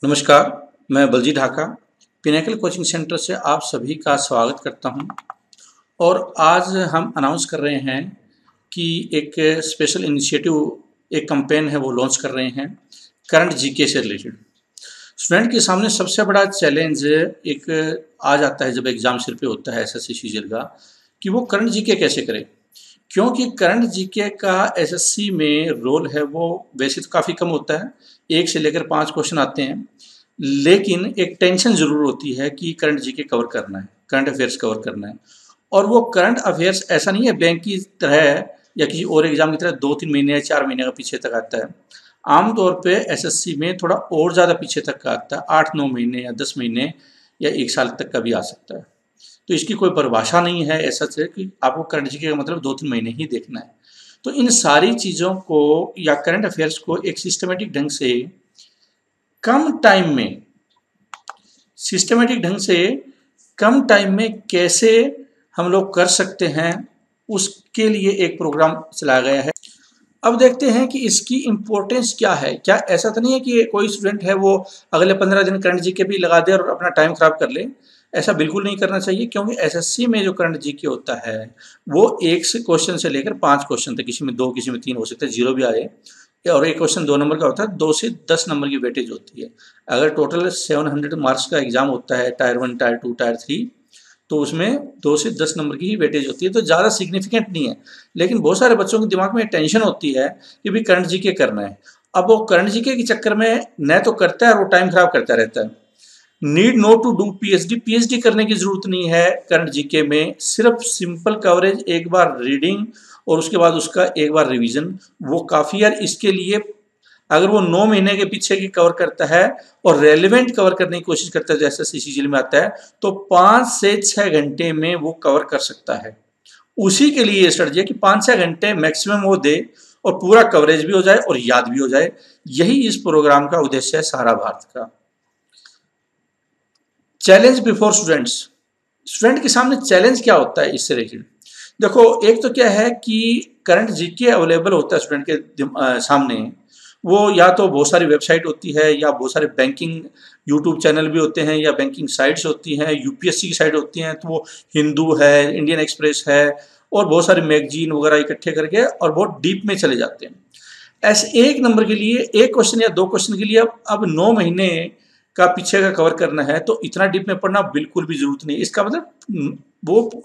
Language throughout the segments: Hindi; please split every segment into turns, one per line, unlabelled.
नमस्कार, मैं Baljeet Dhaka Pinnacle coaching centre से आप सभी का स्वागत करता हूं। और आज हम अनाउंस कर रहे हैं कि एक स्पेशल इनिशिएटिव, एक कैंपेन है वो लॉन्च कर रहे हैं करंट जीके से रिलेटेड। स्टूडेंट के सामने सबसे बड़ा चैलेंज एक आ जाता है जब एग्ज़ाम सिर पे होता है एसएससी सीजीएल का, कि वो करंट जीके कैसे करे, क्योंकि करंट जीके का एसएससी में रोल है वो वैसे तो काफ़ी कम होता है, 1 से लेकर 5 क्वेश्चन आते हैं, लेकिन एक टेंशन ज़रूर होती है कि करंट जीके कवर करना है, करंट अफेयर्स कवर करना है। और वो करंट अफेयर्स ऐसा नहीं है बैंक की तरह या किसी और एग्ज़ाम की तरह 2-3 महीने या 4 महीने का पीछे तक आता है। आमतौर पे एसएससी में थोड़ा और ज़्यादा पीछे तक का आता है, 8-9 महीने या 10 महीने या 1 साल तक का भी आ सकता है। तो इसकी कोई परिभाषा नहीं है ऐसा है कि आपको करंट जीके का मतलब 2-3 महीने ही देखना है। तो इन सारी चीज़ों को या करंट अफेयर्स को एक सिस्टमेटिक ढंग से कम टाइम में, सिस्टमेटिक ढंग से कम टाइम में कैसे हम लोग कर सकते हैं, उसके लिए एक प्रोग्राम चलाया गया है। अब देखते हैं कि इसकी इम्पोर्टेंस क्या है। क्या ऐसा तो नहीं है कि कोई स्टूडेंट है वो अगले 15 दिन करंट जीके भी लगा दे और अपना टाइम खराब कर ले। ऐसा बिल्कुल नहीं करना चाहिए, क्योंकि एसएससी में जो करंट जीके होता है वो 1 से क्वेश्चन से लेकर 5 क्वेश्चन तक, किसी में 2 किसी में 3 हो सकते हैं, 0 भी आए, और एक क्वेश्चन 2 नंबर का होता है, 2 से 10 नंबर की वेटेज होती है। अगर टोटल 700 मार्क्स का एग्जाम होता है टायर 1, टायर 2, टायर 3, तो उसमें 2 से 10 नंबर की ही वेटेज होती है, तो ज़्यादा सिग्निफिकेंट नहीं है। लेकिन बहुत सारे बच्चों के दिमाग में टेंशन होती है कि भाई करंट जीके करना है। अब वो करंट जीके के चक्कर में न तो करता है और वो टाइम खराब करता रहता है। Need not to do PhD, PhD करने की जरूरत नहीं है करंट जीके में। सिर्फ सिंपल कवरेज, एक बार रीडिंग और उसके बाद उसका एक बार रिवीजन, वो काफ़ी है। इसके लिए अगर वो 9 महीने के पीछे की कवर करता है और रेलिवेंट कवर करने की कोशिश करता है जैसे सीजीएल में आता है, तो 5 से 6 घंटे में वो कवर कर सकता है। उसी के लिए ये स्ट्रेटजी है कि 5-6 घंटे मैक्सिमम वो दे और पूरा कवरेज भी हो जाए और याद भी हो जाए। यही इस प्रोग्राम का उद्देश्य है सारा भारत का। चैलेंज बिफोर स्टूडेंट्स, स्टूडेंट के सामने चैलेंज क्या होता है इससे रिलेटेड। देखो, एक तो क्या है कि करंट जीके अवेलेबल होता है स्टूडेंट के सामने, वो या तो बहुत सारी वेबसाइट होती है या बहुत सारे बैंकिंग यूट्यूब चैनल भी होते हैं या बैंकिंग साइट्स होती हैं, यूपीएससी की साइट होती हैं, तो वो हिंदू है, इंडियन एक्सप्रेस है और बहुत सारे मैगजीन वगैरह इकट्ठे करके और बहुत डीप में चले जाते हैं। ऐसे एक नंबर के लिए, एक क्वेश्चन या 2 क्वेश्चन के लिए अब 9 महीने का पीछे का कवर करना है, तो इतना डीप में पढ़ना बिल्कुल भी जरूरत नहीं। इसका मतलब वो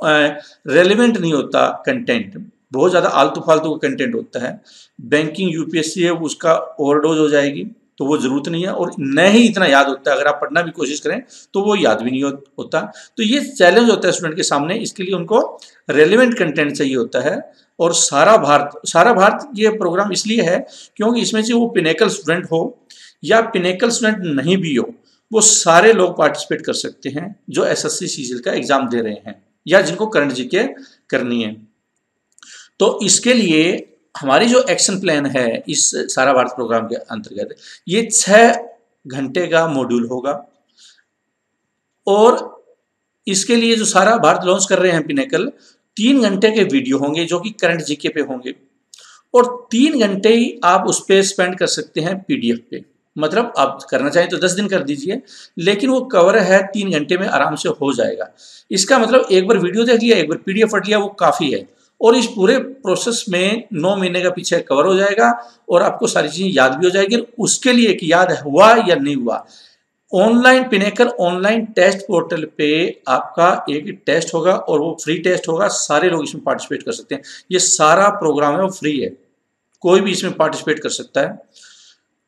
रेलिवेंट नहीं होता कंटेंट, बहुत ज़्यादा आलतू फालतू का कंटेंट होता है। बैंकिंग यूपीएससी है, उसका ओवरडोज हो जाएगी, तो वो ज़रूरत नहीं है। और न ही इतना याद होता है, अगर आप पढ़ना भी कोशिश करें तो वो याद भी नहीं होता। तो ये चैलेंज होता है स्टूडेंट के सामने। इसके लिए उनको रेलिवेंट कंटेंट चाहिए होता है। और सारा भारत ये प्रोग्राम इसलिए है क्योंकि इसमें से वो पिनेकल स्टूडेंट हो या पिनेकल स्टूडेंट नहीं भी हो, वो सारे लोग पार्टिसिपेट कर सकते हैं जो एसएससी सीजीएल का एग्जाम दे रहे हैं या जिनको करंट जीके करनी है। तो इसके लिए हमारी जो एक्शन प्लान है इस सारा भारत प्रोग्राम के अंतर्गत, ये 6 घंटे का मॉड्यूल होगा। और इसके लिए जो सारा भारत लॉन्च कर रहे हैं पिनेकल, 3 घंटे के वीडियो होंगे जो कि करंट जीके पे होंगे, और 3 घंटे ही आप उस पर स्पेंड कर सकते हैं पीडीएफ पे। मतलब आप करना चाहें तो 10 दिन कर दीजिए, लेकिन वो कवर है 3 घंटे में आराम से हो जाएगा। इसका मतलब एक बार वीडियो देख लिया, एक बार पीडीएफ पढ़ लिया, वो काफ़ी है। और इस पूरे प्रोसेस में 9 महीने का पीछे कवर हो जाएगा और आपको सारी चीज़ें याद भी हो जाएगी। उसके लिए कि याद हुआ या नहीं हुआ, online Pinnacle online test portal पे आपका एक टेस्ट होगा और वो फ्री टेस्ट होगा। सारे लोग इसमें पार्टिसिपेट कर सकते हैं। ये सारा प्रोग्राम है वो फ्री है, कोई भी इसमें पार्टिसिपेट कर सकता है।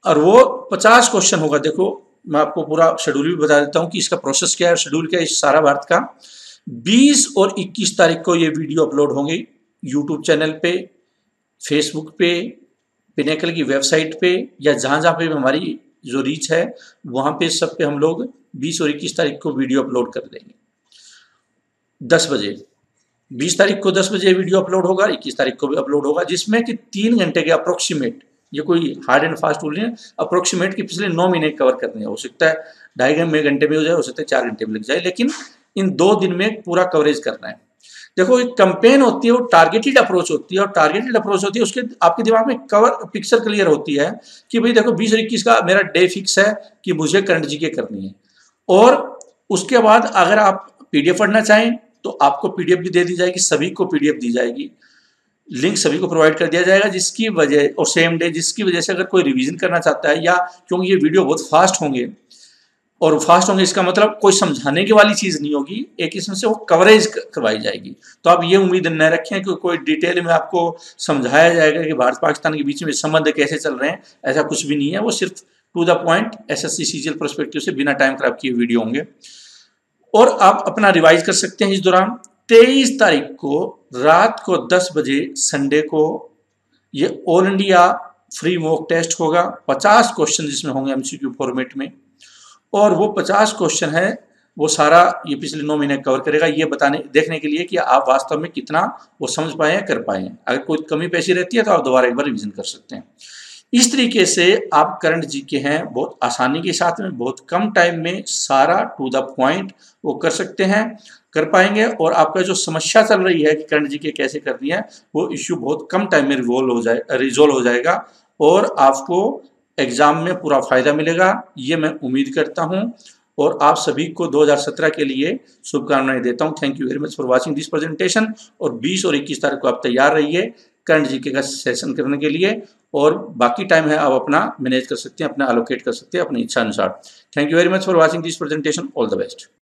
और वो 50 क्वेश्चन होगा। देखो, मैं आपको पूरा शेड्यूल भी बता देता हूँ कि इसका प्रोसेस क्या है, शेड्यूल क्या है इस सारा भारत का। 20 और 21 तारीख को ये वीडियो अपलोड होंगे यूट्यूब चैनल पे, फेसबुक पे, पिनेकल की वेबसाइट पे, या जहाँ जहाँ पे हमारी जो रीच है वहाँ पे सब पे हम लोग 20 और 21 तारीख को वीडियो अपलोड कर देंगे 10 बजे। 20 तारीख को 10 बजे वीडियो अपलोड होगा, 21 तारीख को भी अपलोड होगा, जिसमें कि 3 घंटे के अप्रोक्सीमेट, ये कोई हार्ड एंड फास्ट रूल नहीं है, अप्रोक्सीमेट की पिछले 9 महीने कवर करने हैं। हो सकता है 2.5 घंटे में हो जाए, हो सकता है 4 घंटे में लग जाए, लेकिन इन 2 दिन में पूरा कवरेज करना है। देखो एक कैंपेन होती है वो टारगेटेड अप्रोच होती है, और टारगेटेड अप्रोच होती है उसके आपके दिमाग में कवर पिक्चर क्लियर होती है कि भाई देखो 20 और 21 का मेरा डे फिक्स है कि मुझे करंट जीके करनी है। और उसके बाद अगर आप पीडीएफ पढ़ना चाहें तो आपको पीडीएफ भी दे दी जाएगी, सभी को पीडीएफ दी जाएगी, लिंक सभी को प्रोवाइड कर दिया जाएगा, जिसकी वजह और सेम डे, जिसकी वजह से अगर कोई रिवीजन करना चाहता है, या क्योंकि ये वीडियो बहुत फास्ट होंगे, और फास्ट होंगे इसका मतलब कोई समझाने की वाली चीज़ नहीं होगी, एक किस्म से वो कवरेज करवाई जाएगी। तो आप ये उम्मीद न रखें कि कोई डिटेल में आपको समझाया जाएगा कि भारत पाकिस्तान के बीच में संबंध कैसे चल रहे हैं, ऐसा कुछ भी नहीं है। वो सिर्फ to the point SSC CGL perspective से बिना टाइम खराब किए वीडियो होंगे, और आप अपना रिवाइज कर सकते हैं इस दौरान। 23 तारीख को रात को 10 बजे संडे को ये all India free mock test होगा, 50 क्वेश्चन जिसमें होंगे एमसीक्यू फॉर्मेट में, और वो 50 क्वेश्चन है वो सारा ये पिछले 9 महीने कवर करेगा, ये देखने के लिए कि आप वास्तव में कितना वो समझ पाए हैं, कर पाए हैं। अगर कोई कमी पेशी रहती है तो आप दोबारा एक बार रिवीजन कर सकते हैं। इस तरीके से आप करंट जीके हैं बहुत आसानी के साथ में, बहुत कम टाइम में सारा टू द पॉइंट वो कर सकते हैं, कर पाएंगे। और आपका जो समस्या चल रही है कि करंट जीके कैसे करनी है, वो इश्यू बहुत कम टाइम में रिजोल्व हो जाएगा, और आपको एग्जाम में पूरा फायदा मिलेगा, ये मैं उम्मीद करता हूं। और आप सभी को 2017 के लिए शुभकामनाएं देता हूं। Thank you very much for watching this presentation. और 20 और 21 तारीख को आप तैयार रहिए करंट जीके का सेशन करने के लिए, और बाकी टाइम है आप अपना मैनेज कर सकते हैं, अपना एलोकेट कर सकते हैं अपनी इच्छा अनुसार। Thank you very much for watching this presentation. All the best.